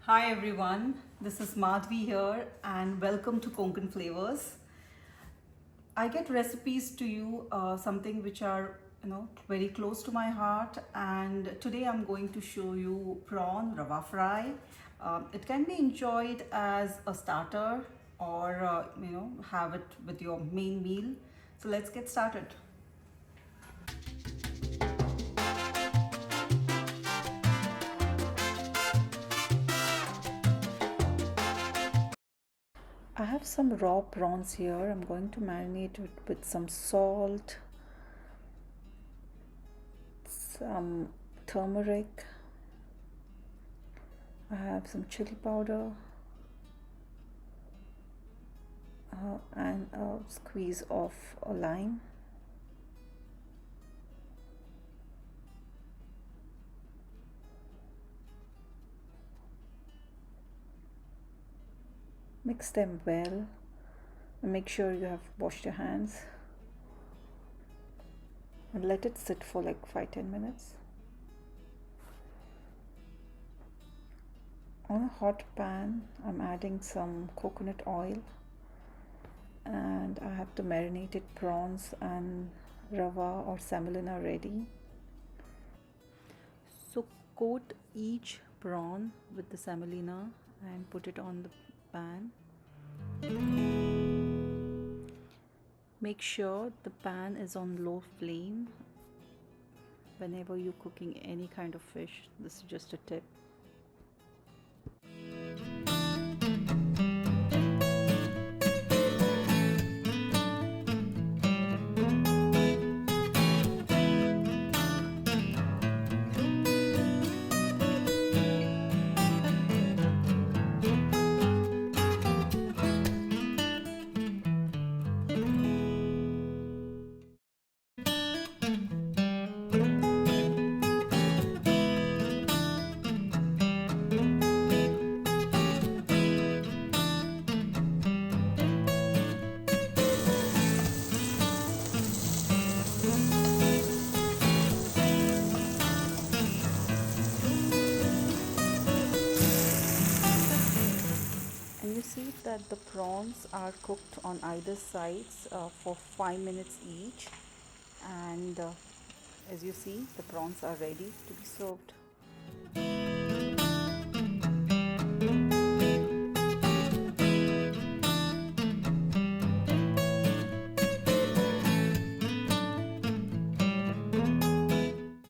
Hi everyone, this is Madhvi here and welcome to Konkan Flavors. I get recipes to you, something which are very close to my heart, and today I'm going to show you prawn rava fry. It can be enjoyed as a starter or have it with your main meal. So let's get started. I have some raw prawns here. I'm going to marinate it with some salt, some turmeric. I have some chili powder and a squeeze of a lime. Mix them well and make sure you have washed your hands and let it sit for like 5-10 minutes. On a hot pan, I'm adding some coconut oil and I have the marinated prawns and rava or semolina ready. So coat each prawn with the semolina and put it on the pan. Make sure the pan is on low flame whenever you're cooking any kind of fish. This is just a tip. And you see that the prawns are cooked on either sides for 5 minutes each, and as you see, the prawns are ready to be served.